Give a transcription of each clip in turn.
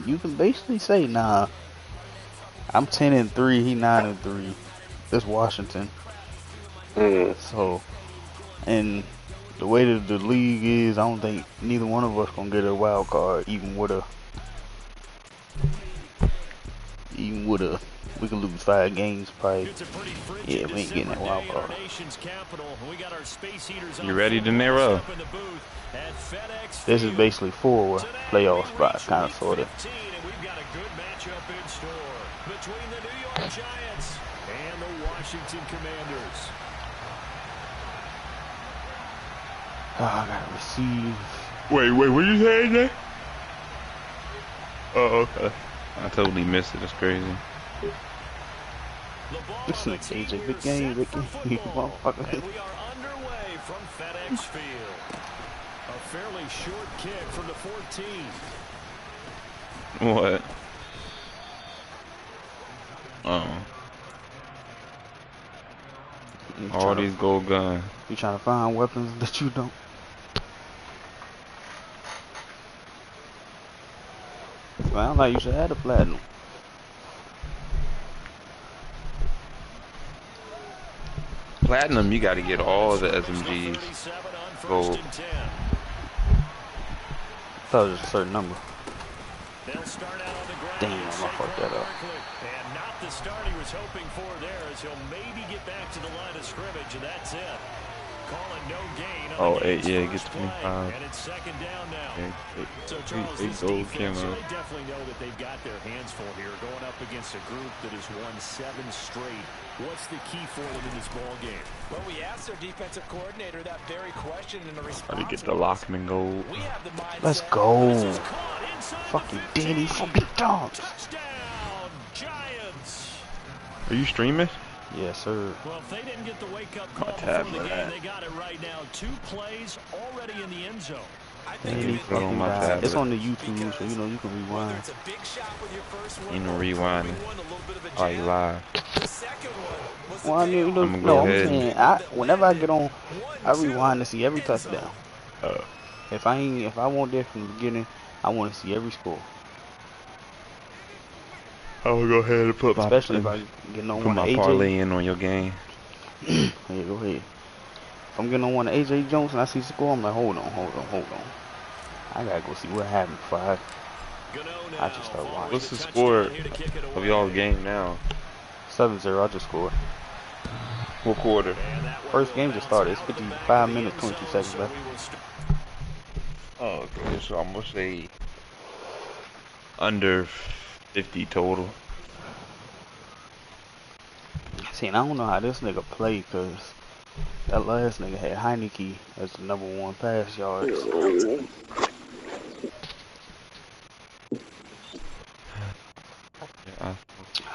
You can basically say, nah, I'm 10-3, he 9-3. This Washington. So, and the way that the league is, I don't think neither one of us gonna get a wild card, even with a, we could lose 5 games probably. Yeah, we ain't getting that wild card. You ready, De Niro? This is basically for playoff spots, kind of, sort of. Between the New York Giants and the Washington Commanders. Oh, I gotta receive. Wait, what you saying there? Oh, okay. I totally missed it. That's crazy. This is AJ, big game, motherfucker. And we are underway from FedEx Field. A fairly short kick from the 14. What? Oh. All these gold guns. You trying to find weapons that you don't? Sound like you should have the platinum. Platinum, you got to get all the SMGs. Gold. I thought it was a certain number. Damn, I fucked that up. And not the start he was hoping for there, as he'll maybe get back to the line of scrimmage, and that's it. Calling no gain. Oh, 8, yeah, it gets 25. And it's second down now. So Eight Charles, this gold defense, camo. they definitely know that they've got their hands full here, going up against a group that has won 7 straight. What's the key for them in this ball game? Well, we asked their defensive coordinator that very question in the response. How to get the Lockman gold. We have the mindset. Let's go. Fucking Danny fucking dogs. Touchdown, Giants. Are you streaming? Yes, sir. Well, if they didn't get the wake-up call tab before the for game, that. they got it right now. 2 plays already in the end zone. I think Danny of it fucking on my died. tablet. It's on the YouTube, so you know you can whether rewind. it's a big shot with your first one, You know, or rewind. a little bit of a Oh, you jam. live. The second one was the Well, I mean, you know, I'ma go no, I'm ahead. saying, whenever I get on, I rewind to see every touchdown. If I want that from the beginning, I want to see every score. I will go ahead and put Especially if I get on put one of my AJ. parlay in on your game. Yeah, go ahead. If I'm getting on one of AJ Jones and I see the score, I'm like, hold on. I gotta go see what happened before I just start watching. What's the score of y'all game now? 7-0, I just scored. What quarter? First game just started. It's 55 minutes, 22 seconds left. Oh, okay. So I'm gonna say under 50 total. See, and I don't know how this nigga play, because that last nigga had Heineke as the #1 pass yards.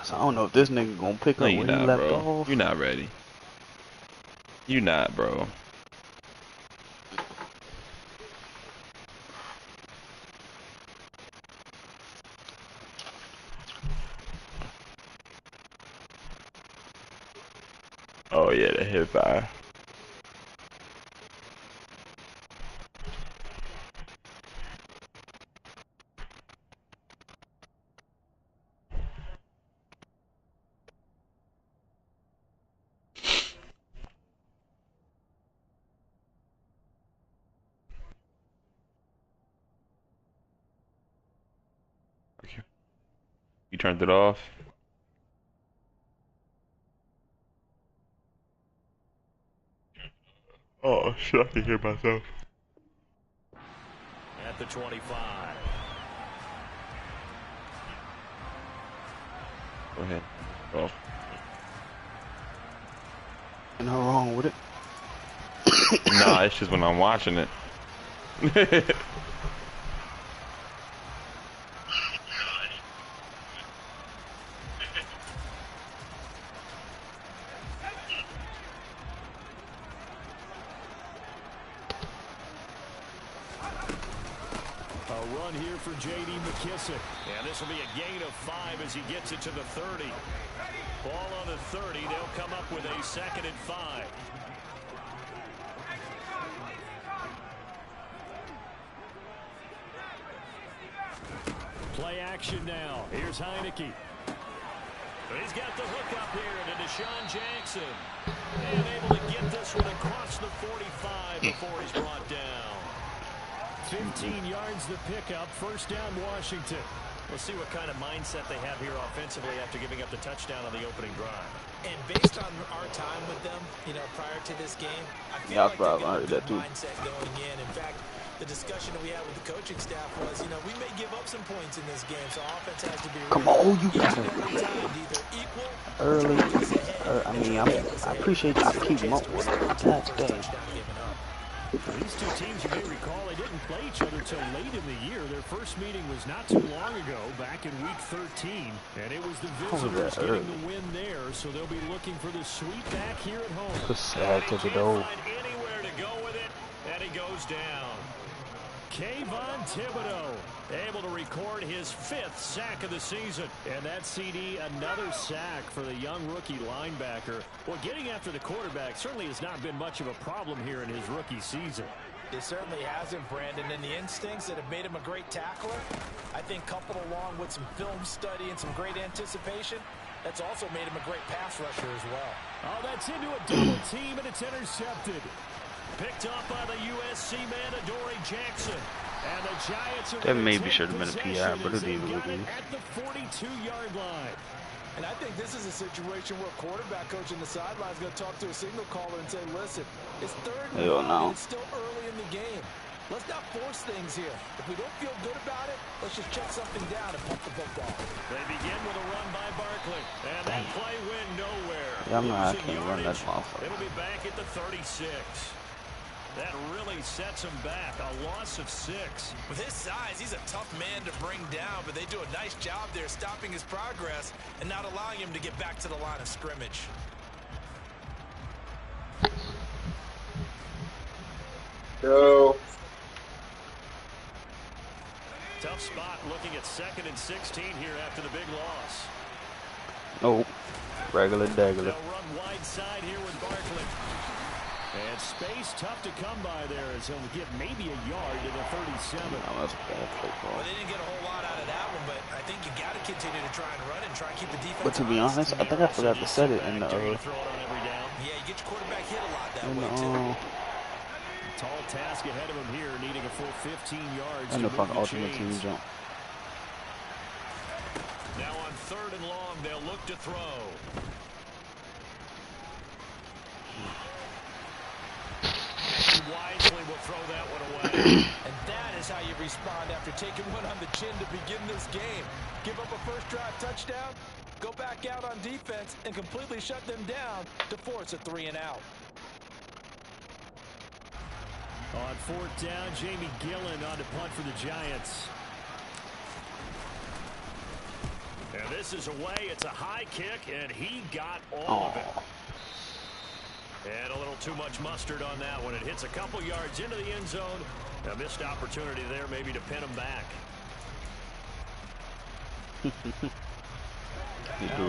So I don't know if this nigga gonna pick No, up you where he not, left bro. off. You're not ready. You not, bro. Oh yeah, that hit fire. You turned it off? Oh shit, I can hear myself. At the 25. Go ahead. Oh. Ain't no wrong with it. Nah, it's just when I'm watching it. A run here for J.D. McKissick. And this will be a gain of 5 as he gets it to the 30. Ball on the 30. They'll come up with a 2nd and 5. Play action now. Here's Heineke. He's got the hook up here to Deshaun Jackson. And able to get this one across the 45 before he's brought down. 15 yards the pickup. First down, Washington. We'll see what kind of mindset they have here offensively after giving up the touchdown on the opening drive. And based on our time with them, you know, prior to this game, I feel like they've got a good mindset going in. In fact, the discussion that we had with the coaching staff was, you know, we may give up some points in this game, so offense has to be ready. Come on, you gotta either equal early. I mean, I appreciate you keeping up with it. That's dang. These two teams, you may recall, they didn't play each other until late in the year. Their first meeting was not too long ago, back in Week 13. And it was the visitors getting the win there, so they'll be looking for the sweep back here at home. It's sad to the door. Anywhere to go with it, and he goes down. Kayvon Thibodeau able to record his 5th sack of the season. And that CD, another sack for the young rookie linebacker. Well, getting after the quarterback certainly has not been much of a problem here in his rookie season. It certainly hasn't, Brandon, and the instincts that have made him a great tackler, I think coupled along with some film study and some great anticipation, that's also made him a great pass rusher as well. Oh, that's into a double team, and it's intercepted. Picked up by the USC man, Adoree Jackson. And the Giants are that maybe should have been a PI, but it is what it is. At the 42-yard line. And I think this is a situation where quarterback coach in the sideline is going to talk to a signal caller and say, listen, it's third and long, and it's still early in the game. Let's not force things here. If we don't feel good about it, let's just check something down and pump the football. They begin with a run by Barkley. And that play went nowhere. Yeah, I can't run that far. It'll be back at the 36. That really sets him back. A loss of 6. With his size, he's a tough man to bring down, but they do a nice job there stopping his progress and not allowing him to get back to the line of scrimmage. Go. Tough spot looking at 2nd and 16 here after the big loss. Nope. Regular daggler. They'll run wide side here with Barkley. And space tough to come by there as he'll get maybe a yard to the 37. Oh, that's a bad play call. Well, they didn't get a whole lot out of that one, but I think you got to continue to try and run and try and keep the defense. But to be honest, I think I forgot to set it in the Yeah, you get your quarterback hit a lot that way too. Tall task ahead of him here, needing a full 15 yards. And the fucking ultimate team jump. Now on 3rd and long, they'll look to throw. Wisely will throw that one away. And that is how you respond after taking one on the chin to begin this game. Give up a first drive touchdown, go back out on defense, and completely shut them down to force a 3 and out. On 4th down, Jamie Gillen on to punt for the Giants. And this is away. It's a high kick, and he got all of it. And a little too much mustard on that one. It hits a couple yards into the end zone. A missed opportunity there maybe to pin him back. Out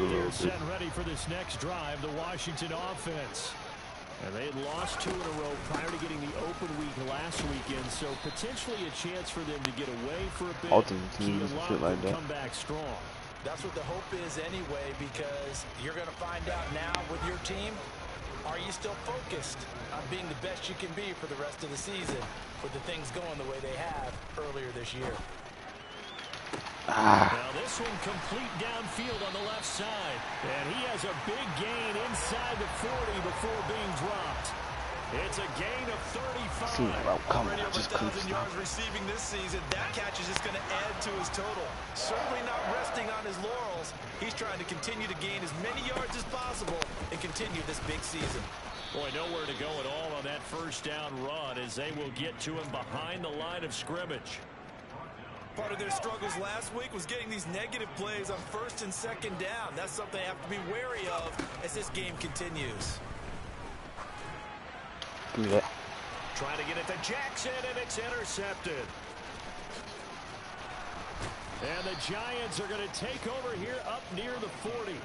here set ready for this next drive, the Washington offense. And they had lost 2 in a row prior to getting the open week last weekend, so potentially a chance for them to get away for a bit. Ultimate teams and shit like that. Come back strong. That's what the hope is anyway, because you're going to find out now with your team, are you still focused on being the best you can be for the rest of the season with the things going the way they have earlier this year? Now this one complete downfield on the left side. And he has a big gain inside the 40 before being dropped. It's a gain of 35. Already over 1,000 yards receiving this season. That catch is just going to add to his total. Certainly not resting on his laurels. He's trying to continue to gain as many yards as possible and continue this big season. Boy, nowhere to go at all on that first down run as they will get to him behind the line of scrimmage. Part of their struggles last week was getting these negative plays on 1st and 2nd down. That's something they have to be wary of as this game continues. Yeah. Trying to get it to Jackson, and it's intercepted. And the Giants are going to take over here up near the 40.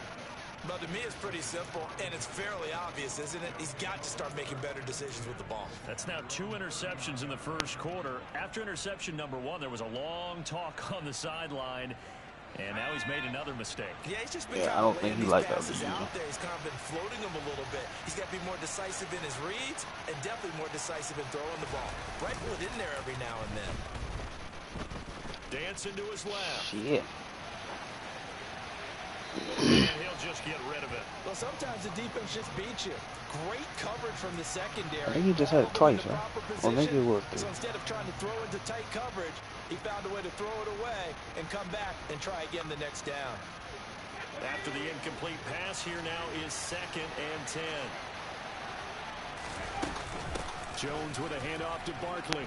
Well, to me, it's pretty simple, and it's fairly obvious, isn't it? He's got to start making better decisions with the ball. That's now 2 interceptions in the first quarter. After interception number 1, there was a long talk on the sideline, and now he's made another mistake. Yeah, he's just been I don't think he liked that either. out there. He's kind of been floating them a little bit. He's got to be more decisive in his reads and definitely more decisive in throwing the ball. Rifle it in there every now and then. Dancing to his left. Shit. And he'll just get rid of it. Well, sometimes the defense just beats you. Great coverage from the secondary. I think he just had it twice, huh? Or maybe it was 3. So instead of trying to throw into tight coverage, he found a way to throw it away and come back and try again the next down. After the incomplete pass, here now is 2nd and 10. Jones with a handoff to Barkley.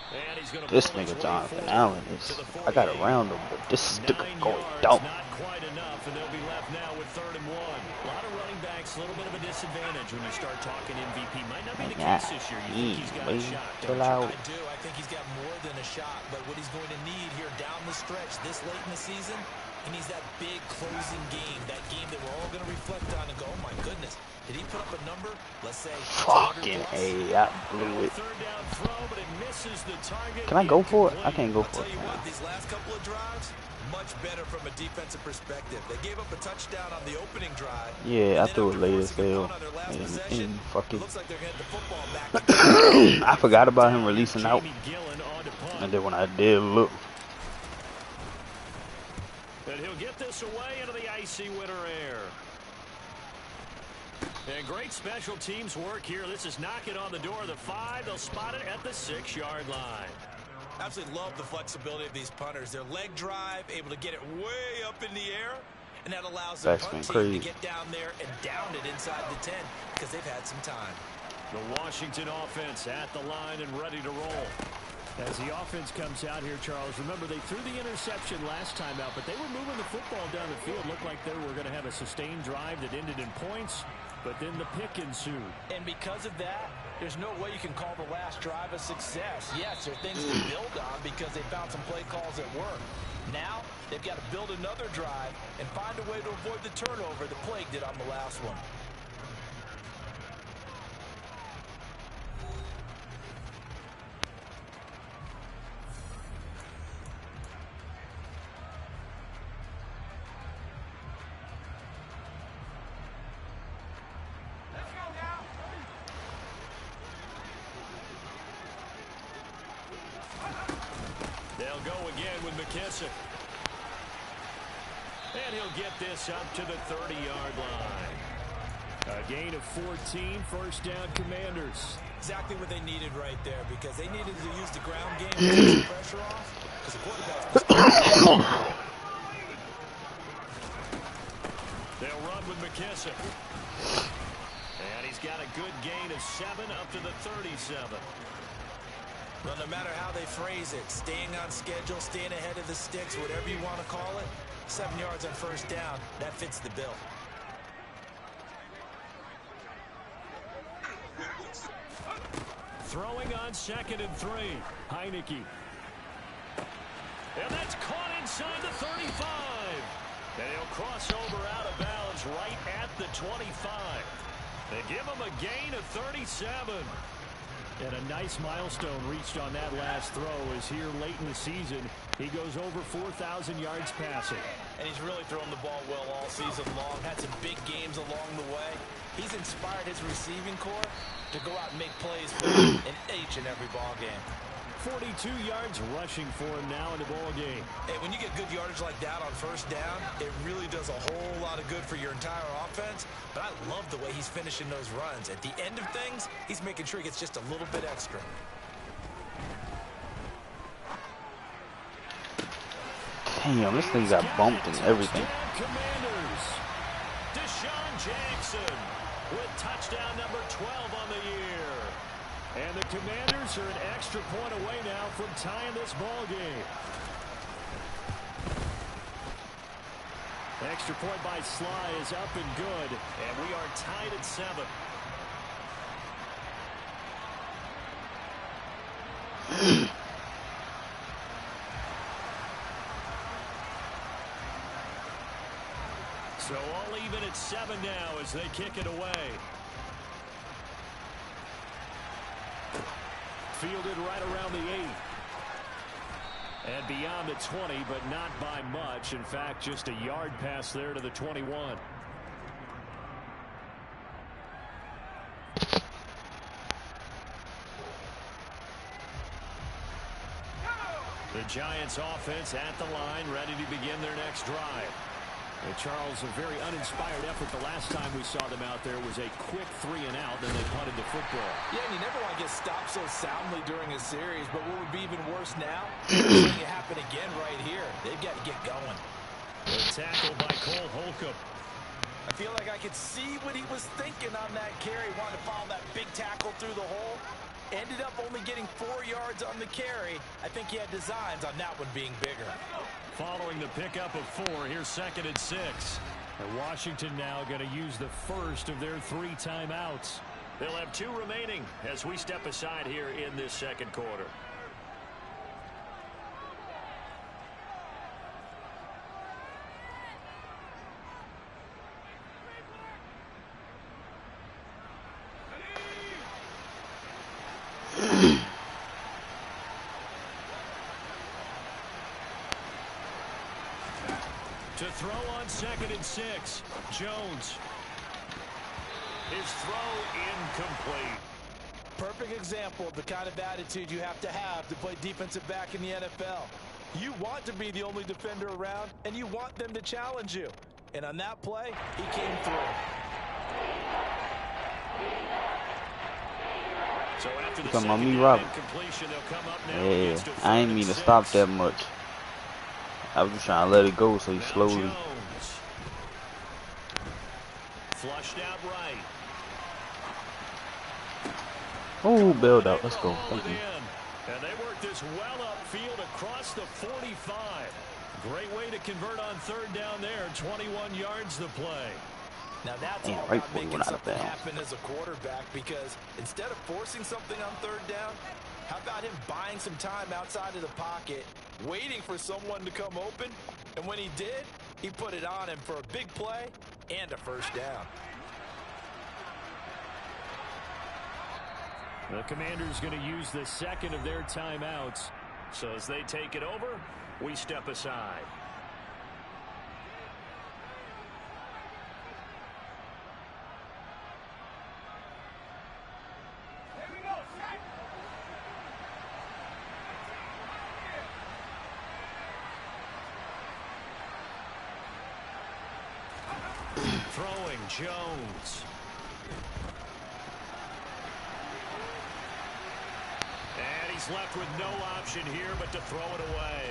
And he's going to This nigga Jonathan Allen is, I got around him, but this nigga going dope. Not quite enough, and they'll be left now with 3rd and 1. A lot of running backs, a little bit of a disadvantage when you start talking MVP. Might not be the case this year. You think he's got a shot, don't you? I do. I think he's got more than a shot, but what he's going to need here down the stretch this late in the season, he needs that big closing game, that game that we're all going to reflect on and go, oh my goodness, did he put up a number? Let's say fucking A, I blew it. Can I go for it? I can't go for it. I'll tell you what, these last couple of drives, much better from a defensive perspective. They gave up a touchdown on the opening drive. Yeah, I threw it late as hell. And fucking looks like they're getting the football back. I forgot about him releasing out. And then when I did look. And he'll get this away into the icy winter air. And great special teams work here. This is knocking on the door of the 5. They'll spot it at the 6-yard line. Absolutely love the flexibility of these punters. Their leg drive, able to get it way up in the air, and that allows the punt team to get down there and down it inside the 10 because they've had some time. The Washington offense at the line and ready to roll. As the offense comes out here, Charles, remember they threw the interception last time out, but they were moving the football down the field. Looked like they were going to have a sustained drive that ended in points, but then the pick ensued. And because of that, there's no way you can call the last drive a success. Yes, there are things to build on because they found some play calls that work. Now, they've got to build another drive and find a way to avoid the turnover the Plague did on the last one. They'll go again with McKissick. And he'll get this up to the 30-yard line. A gain of 14, 1st down Commanders. Exactly what they needed right there because they needed to use the ground game to take some pressure off because the quarterback's They'll run with McKissick. And he's got a good gain of 7 up to the 37. Well, no matter how they phrase it, staying on schedule, staying ahead of the sticks, whatever you want to call it, 7 yards on 1st down, that fits the bill. Throwing on 2nd and 3. Heineke. And that's caught inside the 35. And he'll cross over out of bounds right at the 25. They give him a gain of 37. And a nice milestone reached on that last throw is here late in the season. He goes over 4,000 yards passing. And he's really thrown the ball well all season long. Had some big games along the way. He's inspired his receiving corps to go out and make plays for him in each and every ball game. 42 yards rushing for him now in the ball game. Hey, when you get good yardage like that on 1st down, it really does a whole lot of good for your entire offense. But I love the way he's finishing those runs. At the end of things, he's making sure he gets just a little bit extra. Damn, this thing got bumped and everything. Commanders. Deshaun Jackson with touchdown number 12 on the year. And the Commanders are an extra point away now from tying this ball game. Extra point by Sly is up and good, and we are tied at 7. So all even at 7 now as they kick it away. Fielded right around the 8. And beyond the 20, but not by much. In fact, just a yard pass there to the 21. The Giants offense at the line, ready to begin their next drive. And Charles, a very uninspired effort the last time we saw them out there was a quick 3 and out, then they punted the football. Yeah, and you never want to get stopped so soundly during a series, but what would be even worse now, seeing it happen again right here. They've got to get going. The tackle by Cole Holcomb. I feel like I could see what he was thinking on that carry. Wanted to follow that big tackle through the hole. Ended up only getting 4 yards on the carry. I think he had designs on that one being bigger. Following the pickup of 4, here's 2nd and 6. And Washington now going to use the first of their 3 timeouts. They'll have 2 remaining as we step aside here in this second quarter. To throw on 2nd and 6, Jones. His throw incomplete. Perfect example of the kind of attitude you have to play defensive back in the NFL. You want to be the only defender around, and you want them to challenge you. And on that play, he came through. So after the Come on, me, Robert. incompletion, they'll come up now. Yeah, I ain't mean to stop that much. I was just trying to let it go so he slowly. Jones. Flushed out right. Oh, bailed out. Let's go. Thank you. And they work this well upfield across the 45. Great way to convert on 3rd down there. 21 yards the play. Now that's Damn, all right about before he making went out of something bounds. happen as a quarterback, because instead of forcing something on 3rd down, how about him buying some time outside of the pocket, waiting for someone to come open, and when he did, he put it on him for a big play and a 1st down. The Commanders going to use the 2nd of their timeouts. So as they take it over, we step aside. Throwing Jones. And he's left with no option here but to throw it away.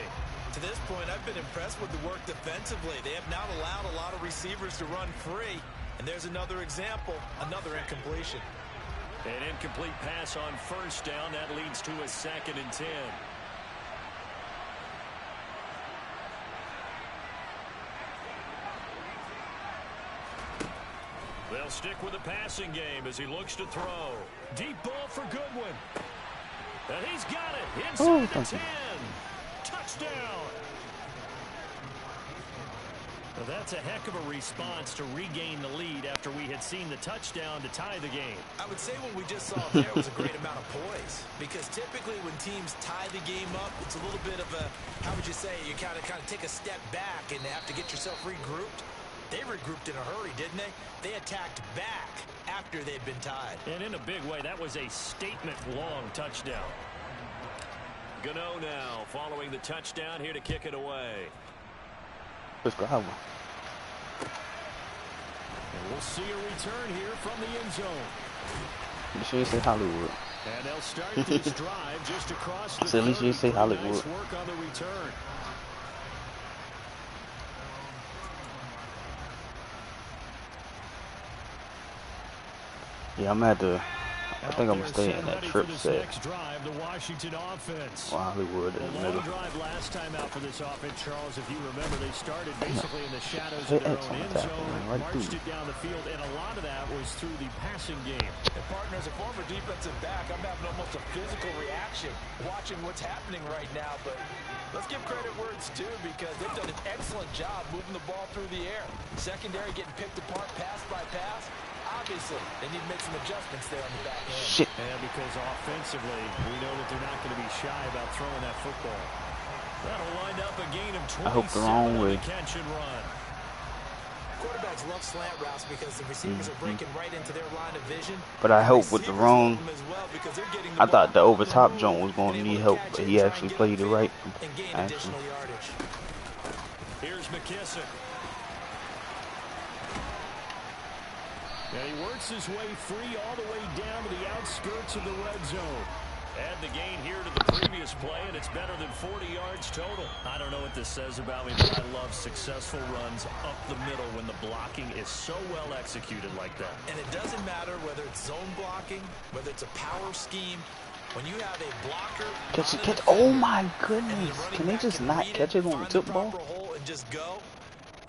To this point, I've been impressed with the work defensively. They have not allowed a lot of receivers to run free. And there's another example, another incompletion. An incomplete pass on 1st down. That leads to a 2nd and 10. They'll stick with the passing game as he looks to throw. Deep ball for Goodwin. And he's got it inside the 10. Touchdown. Well, that's a heck of a response to regain the lead after we had seen the touchdown to tie the game. I would say what we just saw there was a great amount of poise, because typically when teams tie the game up, it's a little bit of a, how would you say, you kind of take a step back and have to get yourself regrouped. They regrouped in a hurry, didn't they? They attacked back after they'd been tied. And in a big way, that was a statement-long touchdown. Gano now following the touchdown here to kick it away. Let's go, Howard. And we'll see a return here from the end zone. You should say Hollywood. And they'll start this drive just across the So at least you say Hollywood. Nice work on the return. Yeah, I'm at the. I think I'm gonna stay in that trip set. Next drive, the Washington offense. Well, Hollywood in the middle. Drive last time out for this offense, Charles. If you remember, they started basically in the shadows of their own end zone, marched it down the field, and a lot of that was through the passing game. And partner, as a former defensive back, I'm having almost a physical reaction watching what's happening right now. But Let's give credit where it's due because they've done an excellent job moving the ball through the air. Secondary getting picked apart pass by pass. Obviously, they need to make some adjustments there on the back end. Shit. And because offensively, we know that they're not going to be shy about throwing that football. That'll wind up a gain of 27 I hope the wrong way. catch and run. Quarterbacks love slant routes because the receivers are breaking right into their line of vision. But I hope with the wrong. I thought the over top joint was going to need help, but he actually played it right. Actually. Here's McKissick. And he works his way free all the way down to the outskirts of the red zone. Add the gain here to the previous play, and it's better than 40 yards total. I don't know what this says about me, but I love successful runs up the middle when the blocking is so well executed like that. And it doesn't matter whether it's zone blocking, whether it's a power scheme. When you have a blocker, Catch. Oh my goodness! Can they just not catch it on the tip ball? And just go?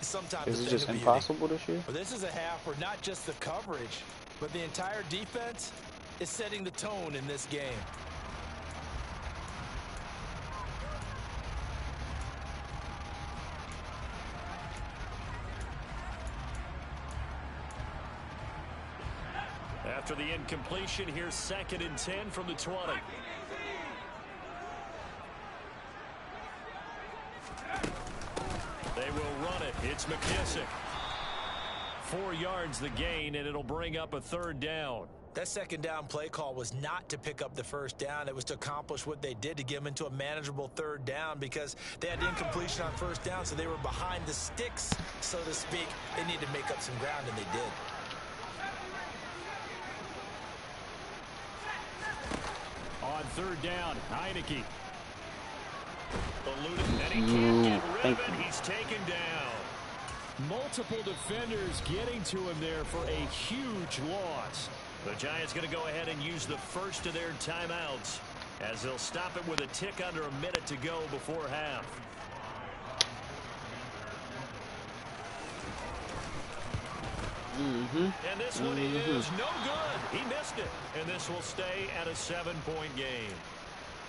Sometimes Is it just impossible this year? But this is a half where not just the coverage, but the entire defense is setting the tone in this game. After the incompletion, here's 2nd and 10 from the 20. They will run it. It's McKissick. 4 yards the gain, and it'll bring up a 3rd down. That 2nd down play call was not to pick up the 1st down. It was to accomplish what they did to get them into a manageable 3rd down because they had the incompletion on 1st down, so they were behind the sticks, so to speak. They needed to make up some ground, and they did. On 3rd down, Heineke. Eluded, and he can't get rid of it. He's taken down. Multiple defenders getting to him there for a huge loss. The Giants going to go ahead and use the first of their timeouts as they'll stop it with a tick under a minute to go before half. And this one is no good. He missed it. And this will stay at a 7-point game.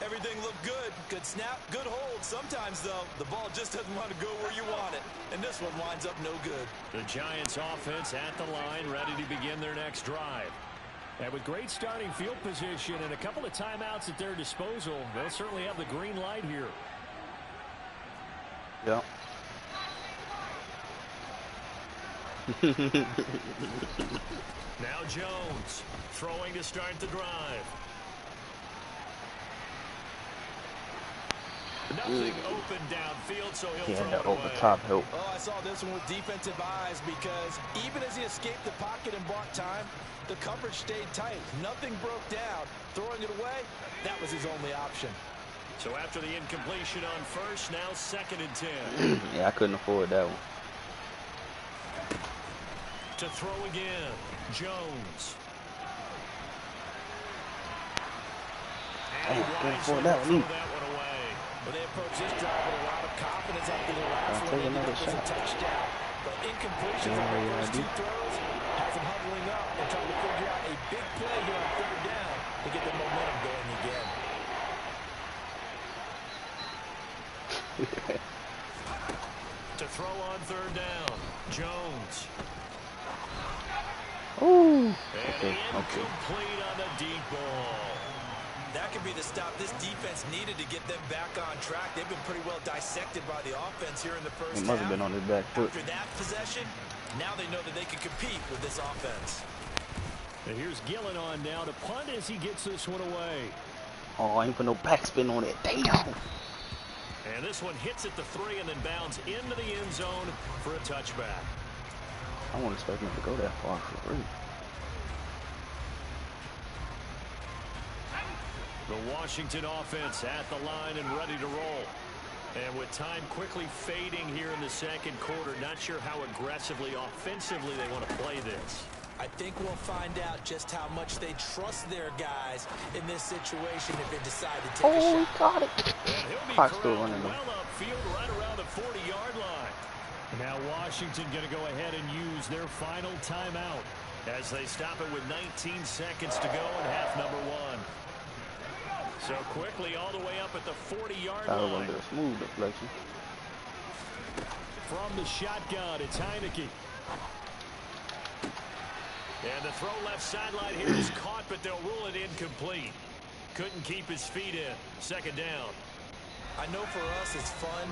Everything looked good. Good snap, good hold. Sometimes, though, the ball just doesn't want to go where you want it. And this one winds up no good. The Giants offense at the line, ready to begin their next drive. And with great starting field position and a couple of timeouts at their disposal, they'll certainly have the green light here. Yep. Now Jones throwing to start the drive. Nothing open downfield, so he'll throw it away. Top help. Oh, I saw this one with defensive eyes because even as he escaped the pocket and bought time, the coverage stayed tight. Nothing broke down. Throwing it away, that was his only option. So after the incompletion on 1st, now 2nd and 10. Yeah, I couldn't afford that one. To throw again, Jones. Damn, couldn't afford that one. Well, they approach this drive with a lot of confidence after the last one. They was a touchdown. But incompletion on the first 2 throws has them huddling up and trying to figure out a big play here on 3rd down to get the momentum going again. To throw on 3rd down, Jones. Ooh. And incomplete on the deep ball. That could be the stop this defense needed to get them back on track. They've been pretty well dissected by the offense here in the first half. He must have been on his back foot. After that possession, now they know that they can compete with this offense. And here's Gillen on now to punt as he gets this one away. Oh, I ain't put no backspin on it. Damn. And this one hits at the 3 and then bounds into the end zone for a touchback. I won't expect him to go that far for free. The Washington offense at the line and ready to roll. And with time quickly fading here in the 2nd quarter, not sure how aggressively, offensively they want to play this. I think we'll find out just how much they trust their guys in this situation if they decide to take a shot. Oh, he caught it. And he'll be Clock's still running. well upfield right around the 40-yard line. Now Washington going to go ahead and use their final timeout as they stop it with 19 seconds to go in half number 1. So quickly all the way up at the 40-yard I line. wonder a smooth deflection. From the shotgun, it's Heineke. And the throw left sideline here is caught, but they'll rule it incomplete. Couldn't keep his feet in. Second down. I know for us it's fun,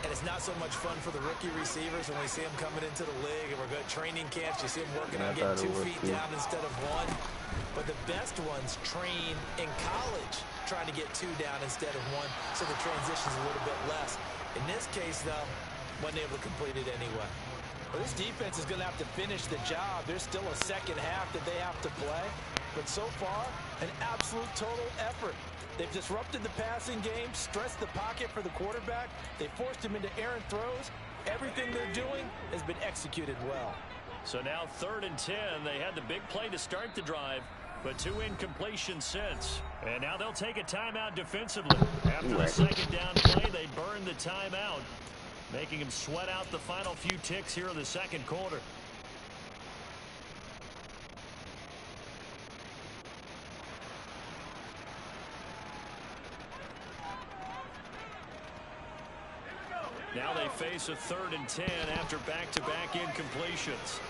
and it's not so much fun for the rookie receivers when we see them coming into the league and we're good training camps. You see them working on getting 2 feet down instead of 1. But the best ones train in college trying to get 2 down instead of 1, so the transition's a little bit less. In this case, though, wasn't able to complete it anyway. Well, this defense is going to have to finish the job. There's still a second half that they have to play. But so far, an absolute total effort. They've disrupted the passing game, stressed the pocket for the quarterback. They forced him into errant throws. Everything they're doing has been executed well. So now 3rd and 10. They had the big play to start the drive, but 2 incompletions since. And now they'll take a timeout defensively. After the second down play, they burn the timeout, making him sweat out the final few ticks here in the second quarter. Now they face a 3rd and 10 after back-to-back incompletions.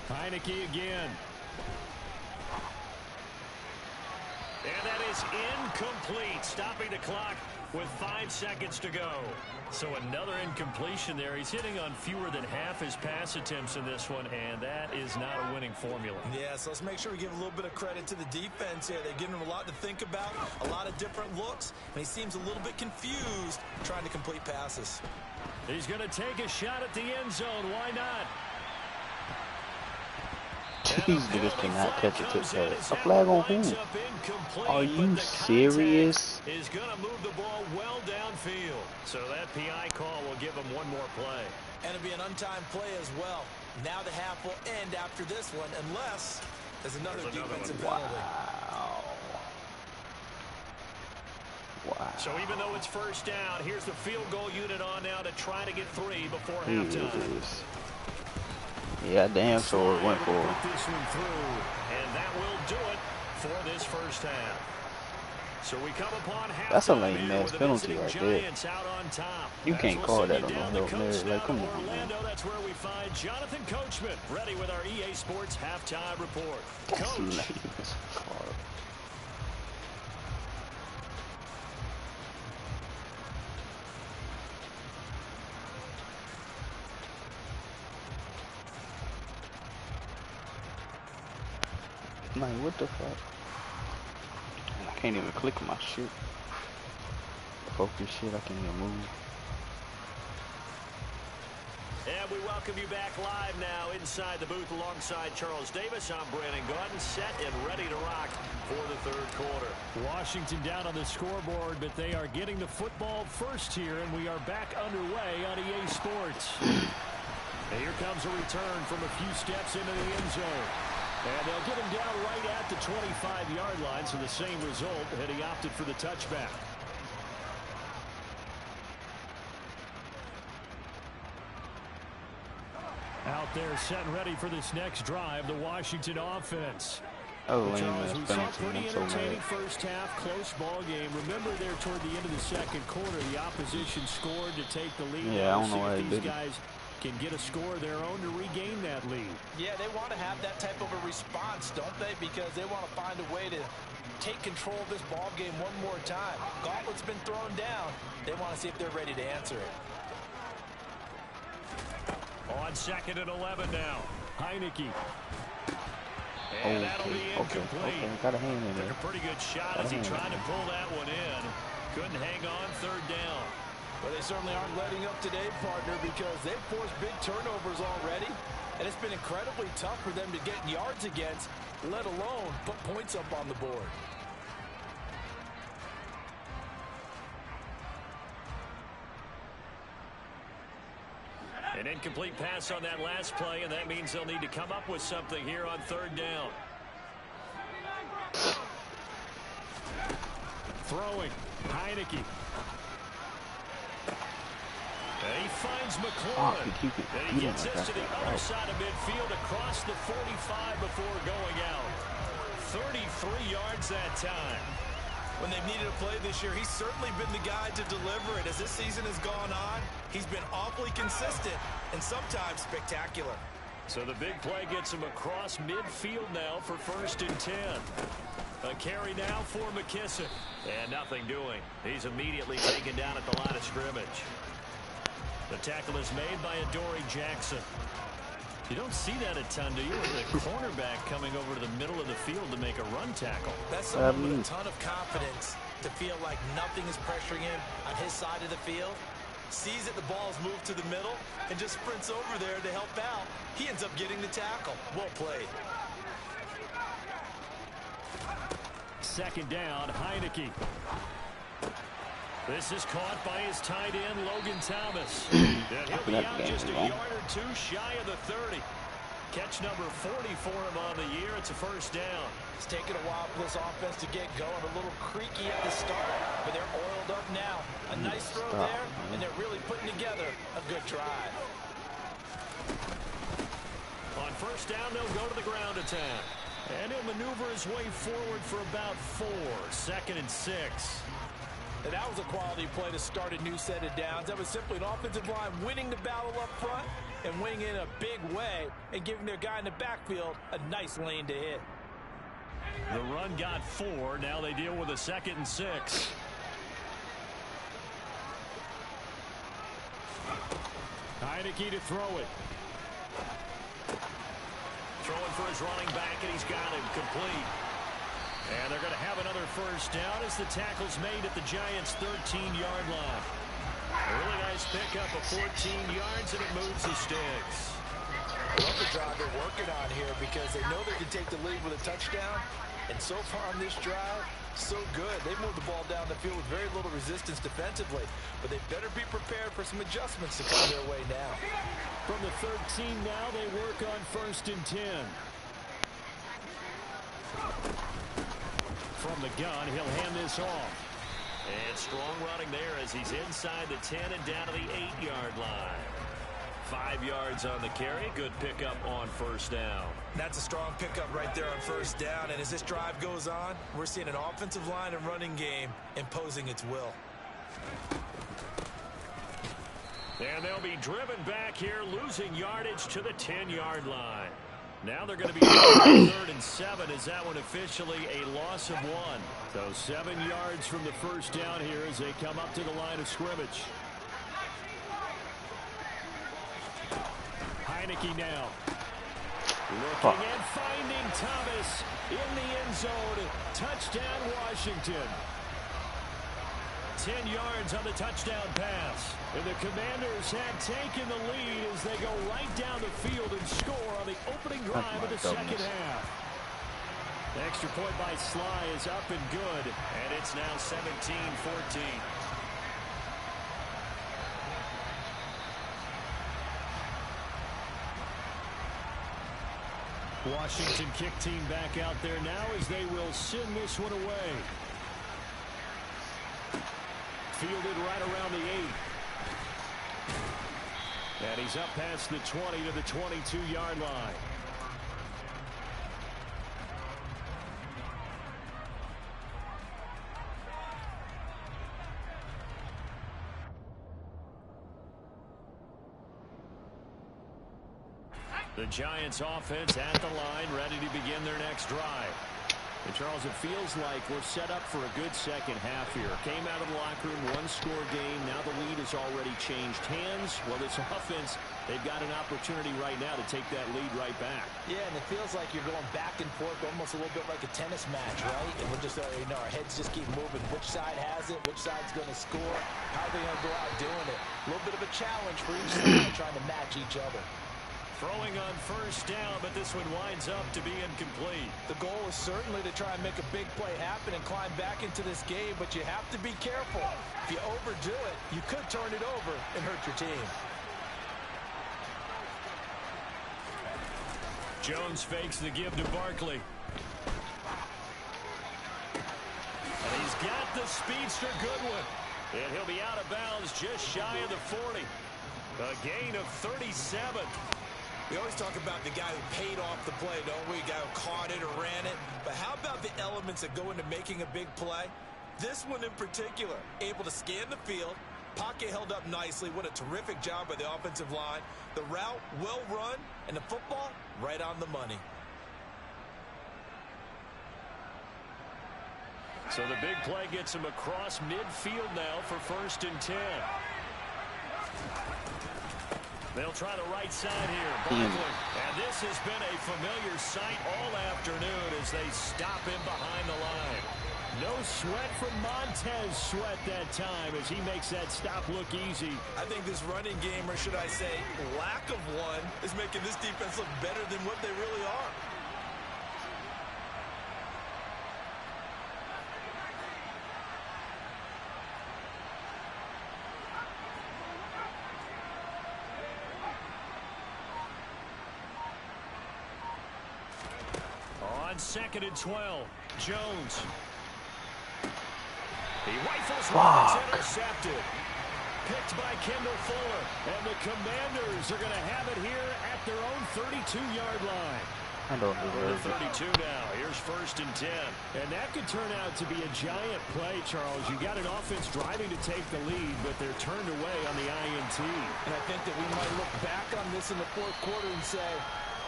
Heineke again. And that is incomplete, stopping the clock with 5 seconds to go. So another incompletion there. He's hitting on fewer than half his pass attempts in this one, and that is not a winning formula. Yeah, so let's make sure we give a little bit of credit to the defense here. They've given him a lot to think about, a lot of different looks, and he seems a little bit confused trying to complete passes. He's going to take a shot at the end zone. Why not? These niggas cannot catch a tip pass. A flag on who? Are you serious? Is going to move the ball well downfield. So that PI call will give him one more play. And it'll be an untimed play as well. Now the half will end after this one, unless there's another defensive penalty. Wow. So even though it's first down, here's the field goal unit on now to try to get 3 before halftime. Yeah, damn sure it went for it. Put this one through, and that will do it for this first half. So we come upon halftime. That's a lame ass penalty right there. Out on top. You can't call that on the Hail Mary. Like, come on, man. That's where we find Jonathan Coachman, ready with our EA Sports halftime report. That's lame as fuck. Like, what the fuck? I can't even click my shit. Focus shit, I can't even move. And we welcome you back live now inside the booth alongside Charles Davis. I'm Brandon Gaudin, set and ready to rock for the third quarter. Washington down on the scoreboard, but they are getting the football first here, and we are back underway on EA Sports. And here comes a return from a few steps into the end zone. And they'll get him down right at the 25-yard line, so the same result had he opted for the touchback. Out there set and ready for this next drive, the Washington offense. Oh, Charles, we saw penalty. pretty I'm so entertaining mad. first half, close ball game. Remember there toward the end of the second quarter, the opposition scored to take the lead. Yeah, I don't know why if they these didn't. guys can get a score of their own to regain that lead. Yeah, they want to have that type of a response, don't they? Because they want to find a way to take control of this ball game one more time. Gauntlet's been thrown down. They want to see if they're ready to answer it. On 2nd and 11 now, Heineke. And that'll be incomplete. Okay. Got a hand in Took there. a pretty good shot as he tried to pull that one in. Couldn't hang on 3rd down. Well, they certainly aren't letting up today, partner, because they've forced big turnovers already. And it's been incredibly tough for them to get yards against, let alone put points up on the board. An incomplete pass on that last play, and that means they'll need to come up with something here on 3rd down. Throwing, Heineke. And he finds Oh, McLaurin. he keep And he gets this to the other side of midfield across the 45 before going out. 33 yards that time. When they've needed a play this year, he's certainly been the guy to deliver it. As this season has gone on, he's been awfully consistent and sometimes spectacular. So the big play gets him across midfield now for 1st and 10. A carry now for McKissick. And nothing doing. He's immediately taken down at the line of scrimmage. The tackle is made by Adoree Jackson. You don't see that a ton, do you? The cornerback coming over to the middle of the field to make a run tackle. That's someone with a ton of confidence to feel like nothing is pressuring him on his side of the field. Sees that the ball's moved to the middle and just sprints over there to help out. He ends up getting the tackle. Well played. 2nd down, Heineke. This is caught by his tight end, Logan Thomas. He'll be out just a yard or two shy of the 30. Catch number 40 for him on the year. It's a 1st down. It's taken a while for this offense to get going. A little creaky at the start, but they're oiled up now. A nice throw there, and they're really putting together a good drive. On 1st down, they'll go to the ground attack. And he'll maneuver his way forward for about 4. 2nd and 6. And that was a quality play to start a new set of downs. That was simply an offensive line winning the battle up front and winning in a big way and giving their guy in the backfield a nice lane to hit. The run got 4. Now they deal with a 2nd and 6. Heineke to throw it. Throwing for his running back, and he's got him complete. And they're going to have another 1st down as the tackle's made at the Giants' 13-yard line. A really nice pickup of 14 yards, and it moves the sticks. I love the drive they're working on here because they know they can take the lead with a touchdown. And so far on this drive, so good. They moved the ball down the field with very little resistance defensively. But they better be prepared for some adjustments to come their way now. From the 13 now, they work on 1st and 10. From the gun, he'll hand this off. And strong running there as he's inside the 10 and down to the 8-yard line. 5 yards on the carry. Good pickup on 1st down. That's a strong pickup right there on 1st down. And as this drive goes on, we're seeing an offensive line and running game imposing its will. And they'll be driven back here, losing yardage to the 10-yard line. Now they're going to be 3rd and 7. Is that one officially a loss of 1? So 7 yards from the 1st down here as they come up to the line of scrimmage. Heineke now. Looking and finding Thomas in the end zone. Touchdown, Washington. 10 yards on the touchdown pass. And the Commanders have taken the lead as they go right down the field and score on the opening drive of the 2nd half. The extra point by Sly is up and good, and it's now 17-14. Washington kick team back out there now as they will send this one away. Fielded right around the 8. And he's up past the 20 to the 22-yard line. The Giants offense at the line, ready to begin their next drive. And Charles, it feels like we're set up for a good 2nd half here. Came out of the locker room, 1-score game. Now the lead has already changed hands. Well, this offense, they've got an opportunity right now to take that lead right back. Yeah, and it feels like you're going back and forth, almost a little bit like a tennis match, right? And we're just, our heads just keep moving. Which side has it? Which side's going to score? How are they going to go out doing it? A little bit of a challenge for each side, trying to match each other. Throwing on 1st down, but this one winds up to be incomplete. The goal is certainly to try and make a big play happen and climb back into this game, but you have to be careful. If you overdo it, you could turn it over and hurt your team. Jones fakes the give to Barkley. And he's got the speedster Goodwin. And he'll be out of bounds just shy of the 40. A gain of 37. We always talk about the guy who paid off the play, don't we? The guy who caught it or ran it. But how about the elements that go into making a big play? This one in particular, able to scan the field, pocket held up nicely. What a terrific job by the offensive line. The route well run, and the football right on the money. So the big play gets him across midfield now for 1st and 10. They'll try the right side here. Barkley. And this has been a familiar sight all afternoon as they stop him behind the line. No sweat from Montez Sweat that time as he makes that stop look easy. I think this running game, or should I say lack of one, is making this defense look better than what they really are. On 2nd and 12, Jones. He rifles one, it's intercepted. Picked by Kendall Fuller. And the Commanders are going to have it here at their own 32-yard line. I don't Over deserve it. 32 now. Here's 1st and 10. And that could turn out to be a giant play, Charles. You got an offense driving to take the lead, but they're turned away on the INT. And I think that we might look back on this in the 4th quarter and say,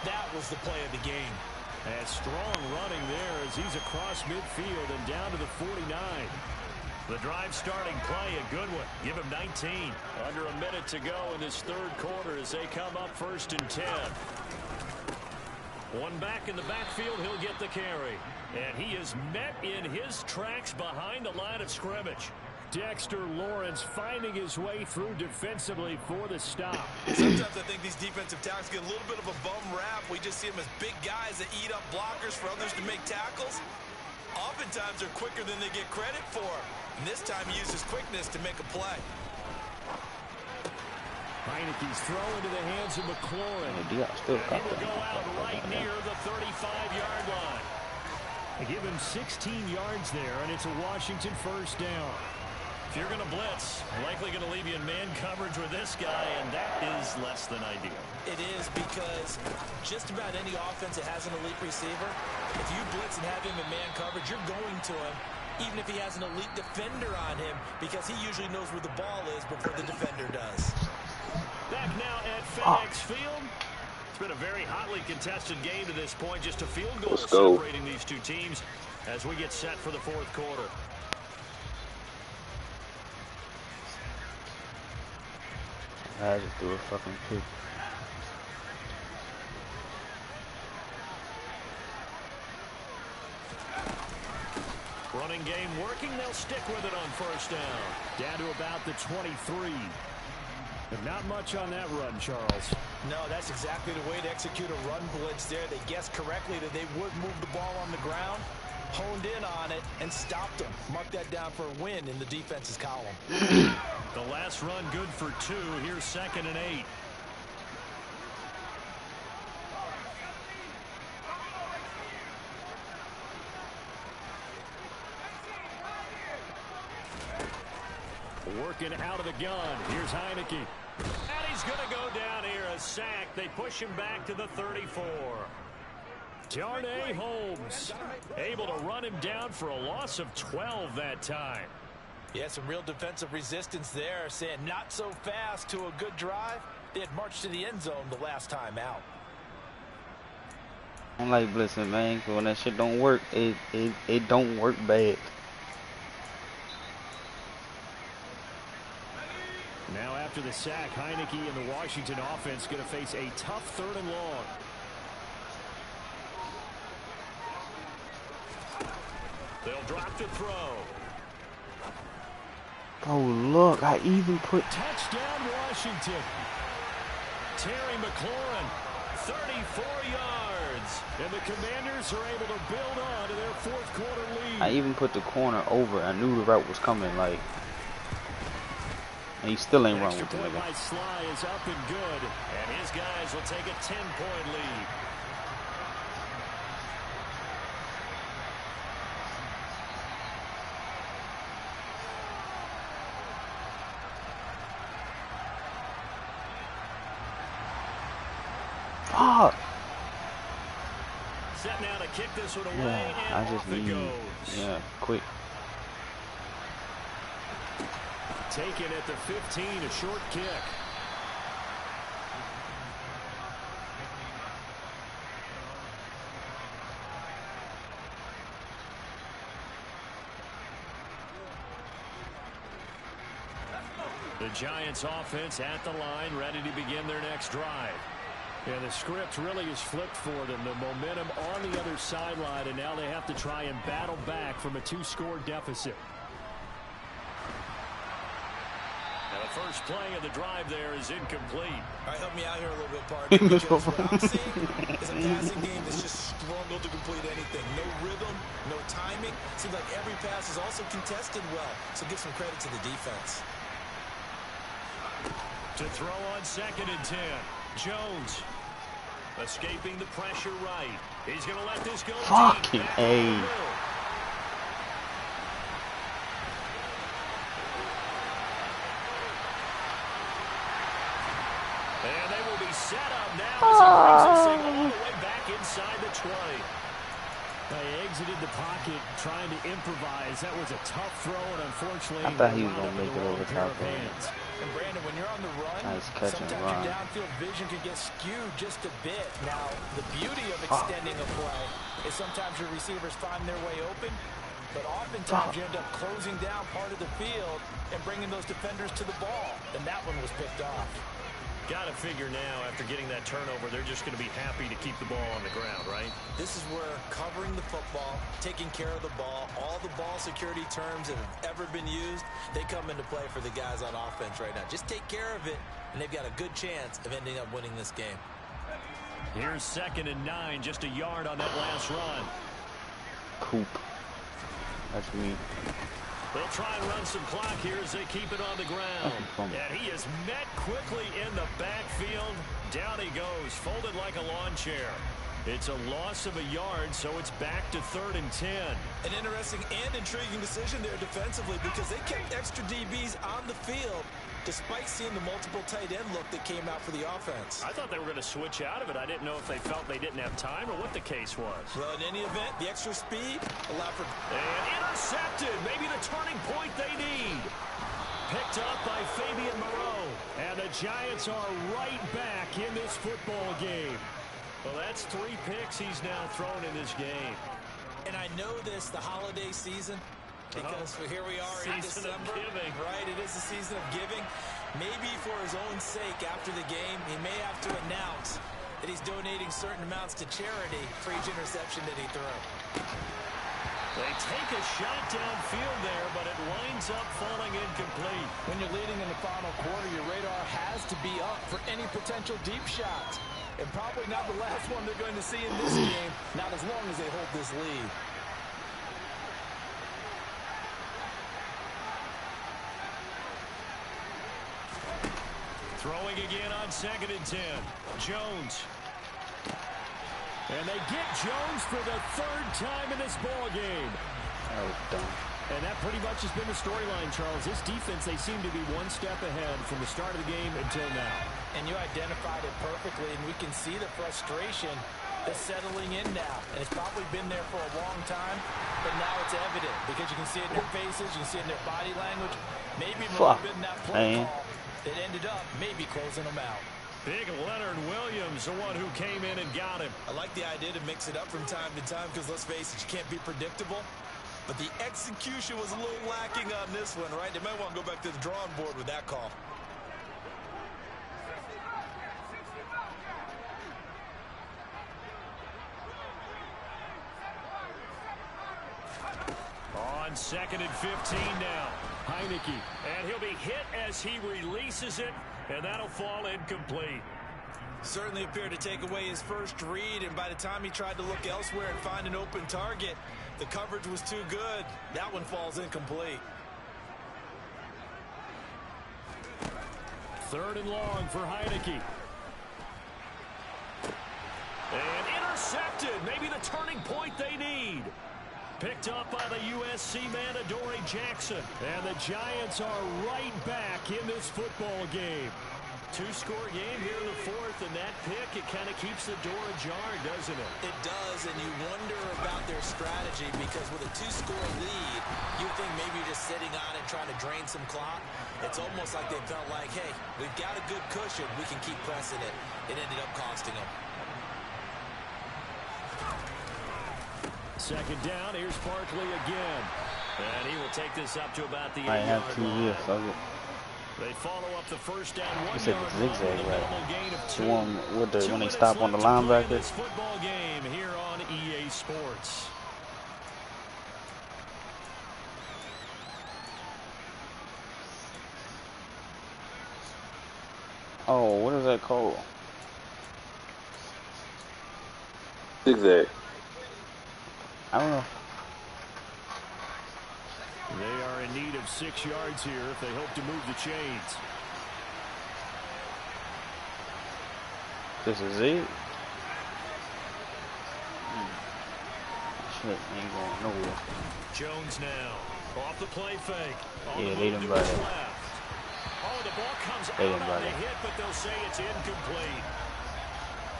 that was the play of the game. And strong running there as he's across midfield and down to the 49. The drive starting play, a good one. Give him 19. Under a minute to go in this 3rd quarter as they come up 1st and 10. One back in the backfield, he'll get the carry. And he is met in his tracks behind the line of scrimmage. Dexter Lawrence finding his way through defensively for the stop. Sometimes I think these defensive tackles get a little bit of a bum rap. We just see them as big guys that eat up blockers for others to make tackles. Oftentimes they're quicker than they get credit for. And this time he uses quickness to make a play. Heineke's throw into the hands of McLaurin. He will go out right near the 35-yard line. They give him 16 yards there, and it's a Washington 1st down. If you're going to blitz, likely going to leave you in man coverage with this guy, and that is less than ideal. It is because just about any offense that has an elite receiver, if you blitz and have him in man coverage, you're going to him, even if he has an elite defender on him, because he usually knows where the ball is before the defender does. Back now at FedEx Field. It's been a very hotly contested game to this point. Just a field goal separating these two teams as we get set for the 4th quarter. I just threw a fucking pick. Running game working. They'll stick with it on 1st down. Down to about the 23. But not much on that run, Charles. No, that's exactly the way to execute a run blitz there. They guessed correctly that they would move the ball on the ground, honed in on it, and stopped them. Mark that down for a win in the defense's column. The last run good for 2. Here's 2nd and 8. Working out of the gun. Here's Heineke. And he's going to go down here. A sack. They push him back to the 34. Darnay Holmes able to run him down for a loss of 12 that time. Yeah, some real defensive resistance there, saying not so fast to a good drive. They had marched to the end zone the last time out. I don't like blitzing, man, 'cause when that shit don't work, it don't work bad. Now after the sack, Heineke and the Washington offense going to face a tough 3rd and long. They'll drop to throw. Oh, look, I even put... Touchdown, Washington. Terry McLaurin, 34 yards. And the Commanders are able to build on to their 4th quarter lead. I even put the corner over. I knew the route was coming, like... And he still ain't wrong with the Extra nigga. point by Sly is up and good. And his guys will take a 10-point lead. kick this one away, Yeah, I and just off it need, goes. quick. Taken at the 15, a short kick. The Giants offense at the line, ready to begin their next drive. And the script really is flipped for them. The momentum on the other sideline, and now they have to try and battle back from a 2-score deficit. Now the first play of the drive there is incomplete. All right, help me out here a little bit, partner, because what I'm seeing is a passing game that's just struggled to complete anything. No rhythm, no timing. Seems like every pass is also contested well, so give some credit to the defense. To throw on 2nd and 10. Jones escaping the pressure right. He's going to let this go. Fucking A. And they will be set up now as he brings this thing all the way back inside the 20. They exited the pocket trying to improvise. That was a tough throw, and unfortunately, I thought he was going to make it over top of him. And Brandon, when you're on the run, Nice catch and sometimes run. your downfield vision can get skewed just a bit. Now, the beauty of extending a play is sometimes your receivers find their way open, but oftentimes you end up closing down part of the field and bringing those defenders to the ball. And that one was picked off. Got to figure now, after getting that turnover, they're just going to be happy to keep the ball on the ground, right? This is where covering the football, taking care of the ball, all the ball security terms that have ever been used, they come into play for the guys on offense right now. Just take care of it, and they've got a good chance of ending up winning this game. Here's 2nd and 9, just a yard on that last run. Coop. That's me. They'll try and run some clock here as they keep it on the ground. And he is met quickly in the backfield. Down he goes, folded like a lawn chair. It's a loss of a yard, so it's back to 3rd and 10. An interesting and intriguing decision there defensively because they kept extra DBs on the field despite seeing the multiple tight end look that came out for the offense. I thought they were going to switch out of it. I didn't know if they felt they didn't have time or what the case was. Well, in any event, the extra speed allowed for... And intercepted. Maybe the turning point they need. Picked up by Fabian Moreau. And the Giants are right back in this football game. Well, that's 3 picks he's now thrown in this game. And I know this, the holiday season, because here we are in December, right? It is the season of giving. Maybe for his own sake after the game, he may have to announce that he's donating certain amounts to charity for each interception that he threw. They take a shot downfield there, but it winds up falling incomplete. When you're leading in the final quarter, your radar has to be up for any potential deep shots. And probably not the last one they're going to see in this game, not as long as they hold this lead. Throwing again on 2nd and 10. Jones. And they get Jones for the 3rd time in this ball game. That was dumb. And that pretty much has been the storyline, Charles. This defense, they seem to be one step ahead from the start of the game until now. And you identified it perfectly, and we can see the frustration that's settling in now. And it's probably been there for a long time, but now it's evident because you can see it in their faces, you can see it in their body language. Maybe more been that play call that ended up maybe closing them out. Big Leonard Williams, the one who came in and got him. I like the idea to mix it up from time to time because, let's face it, you can't be predictable. But the execution was a little lacking on this one, right? They might want to go back to the drawing board with that call. On 2nd and 15 now. Heineke. And he'll be hit as he releases it, and that'll fall incomplete. Certainly appeared to take away his first read, and by the time he tried to look elsewhere and find an open target, the coverage was too good. That one falls incomplete. 3rd and long for Heineke. And intercepted. Maybe the turning point they need. Picked up by the USC man, Adoree Jackson. And the Giants are right back in this football game. Two-score game here in the fourth, and that pick, it kind of keeps the door ajar, doesn't it? It does, and you wonder about their strategy because with a two-score lead, you think maybe you're just sitting on it trying to drain some clock. It's almost like they felt like, hey, we've got a good cushion. We can keep pressing it. It ended up costing them. Second down, here's Barkley again. And he will take this up to about the 8-yard line. I have 2 years, so They follow up the first down, 1 said yard the zigzag, line, right? gain of 2. The one with the when they 2 stop on the minutes left to play in linebacker. this football game here on EA Sports. Oh, what is that called? Zigzag. I don't know. They are in need of 6 yards here if they hope to move the chains. This is it. Shit, ain't going nowhere. Jones now off the play fake. Yeah, they done brought it. Oh, the ball comes They out done on brought the it. hit, but they'll say it's incomplete.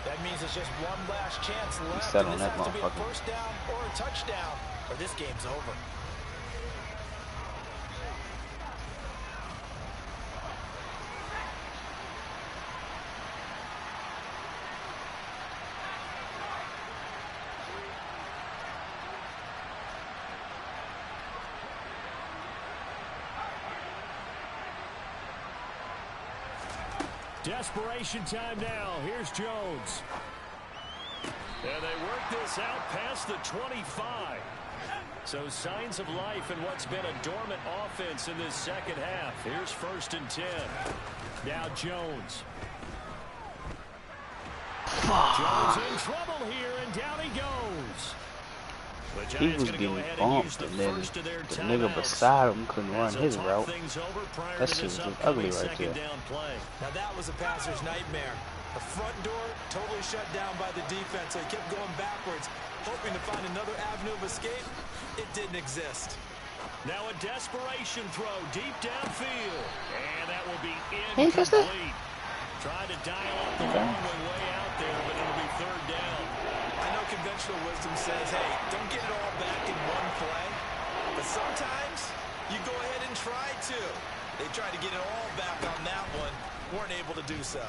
That means it's just one last chance left, sat and on this that has to be a motherfucker. first down or a touchdown, or this game's over. Desperation time now. Here's Jones. And they work this out past the 25. So signs of life in what's been a dormant offense in this second half. Here's 1st and 10. Now Jones. Jones in trouble here, and down he goes. The He Giants was going to go getting ahead and use bumped, the and then first of their the nigga timeouts. beside him couldn't run As his they'll route. talk things over prior That to shit this was just upcoming ugly right second there. down play. Now that was a passer's nightmare. The front door totally shut down by the defense, so he kept going backwards, hoping to find another avenue of escape. It didn't exist. Now a desperation throw deep downfield. And that will be Ain't that stuff? incomplete. Trying to dial up the long way out there, but it'll be 3rd down. I know conventional wisdom says, hey, don't get it all back in one play. But sometimes you go ahead and try to. They tried to get it all back on that one. Weren't able to do so.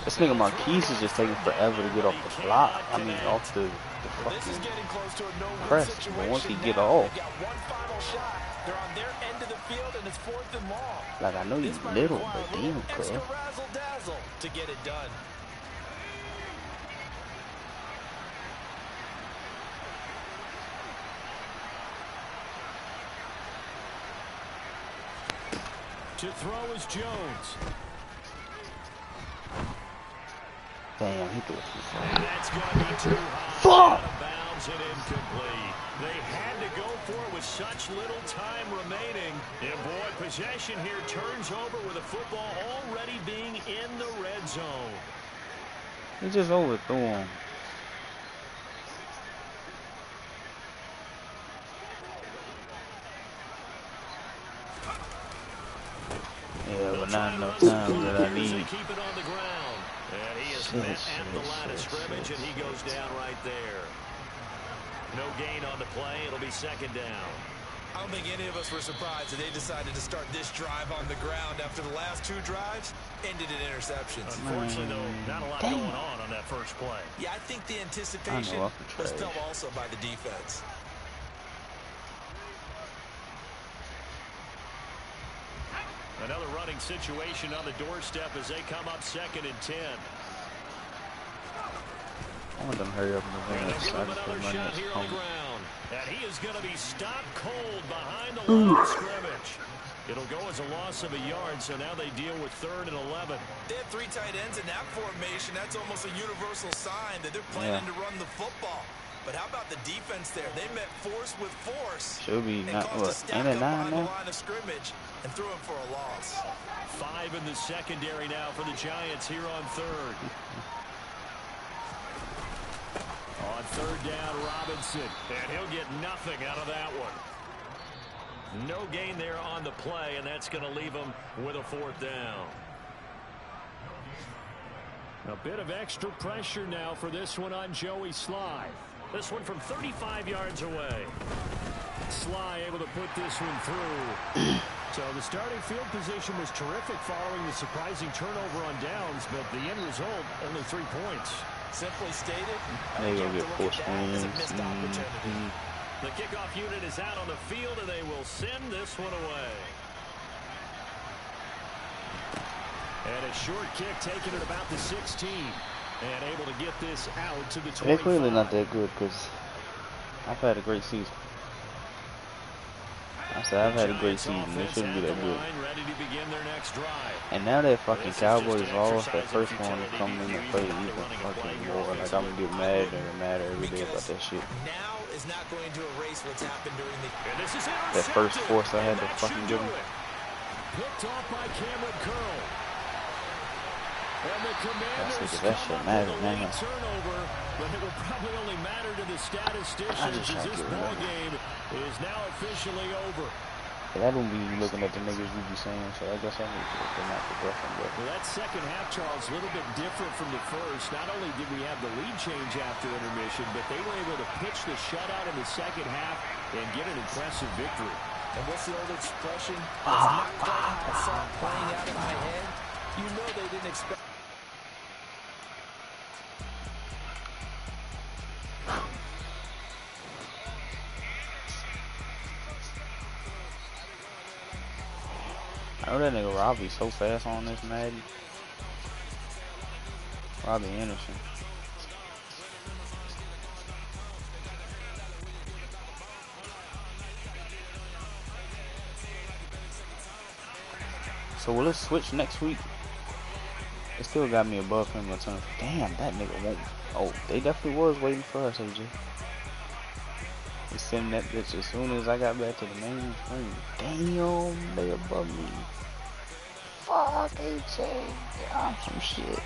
This nigga Marquise is just taking forever to get off the block. I mean, off the This is fucking getting close to a no-win press. situation. But once he get now. off, They've got one final shot. They're on their end of the field, and it's 4th and long. like I know you This might little, require but a little damn, extra cuz. razzle-dazzle to get it done. To throw is Jones. Damn, he threw it too far. And that's going to be too high. Fuck! Out of bounds and incomplete. They had to go for it with such little time remaining. And boy, possession here turns over with the football already being in the red zone. He just overthrew him. Yeah, but not enough time that I need. Keep it on the ground. And he is met at the line of scrimmage, and he goes down right there. No gain on the play. It'll be 2nd down. I don't think any of us were surprised that they decided to start this drive on the ground after the last 2 drives ended in interceptions. Unfortunately, though, not a lot going on that first play. Yeah, I think the anticipation was felt also by the defense. Another running situation on the doorstep as they come up 2nd and 10. I want them to hurry up and And move they give on. him So I another just shot run here this on the home. ground. And he is going to be stopped cold behind the line of scrimmage. It'll go as a loss of a yard, so now they deal with 3rd and 11. They have 3 tight ends in that formation. That's almost a universal sign that they're planning to run the football. But how about the defense there? They met force with force. Should be and not, caused what, a stack 8 up and 9 behind the now? line of scrimmage and threw him for a loss. 5 in the secondary now for the Giants here on 3rd. On 3rd down, Robinson. And he'll get nothing out of that one. No gain there on the play, and that's going to leave them with a 4th down. A bit of extra pressure now for this one on Joey Sly. This one from 35 yards away. Sly able to put this one through. So the starting field position was terrific following the surprising turnover on downs, but the end result, only 3 points. Simply stated, they gonna get 4 swings. The kickoff unit is out on the field, and they will send this one away. And a short kick taken at about the 16. And able to get this out to the 25. They're clearly not that good because I've had a great season. I said I've had a great season. They shouldn't be that good. And now that fucking Cowboys lost, that first one coming in and play even fucking more. Like I'm gonna get mad and mad every day about that shit. Now is not going to erase what's happened during the. That first force I had to fucking give him. Picked off by Cameron Curl. And the Commanders that shit matters now. Turnover, but it will probably only matter to the statisticians as this ball game is now officially over. I don't be looking at the niggas you be saying, so I guess I need to they're not progressing. But well, that second half, Charles, a little bit different from the first. Not only did we have the lead change after intermission, but they were able to pitch the shutout in the second half and get an impressive victory. And what's the old expression? It's not quite how I saw it playing out in my head. You know they didn't expect. I know that nigga Robbie so fast on this Madden. Robbie Anderson. So will it switch next week? It still got me above him a ton. Damn, that nigga won't. Oh, they definitely was waiting for us, AJ. They sending that bitch as soon as I got back to the main screen. Damn, they above me. Fuck AJ. I'm some shit.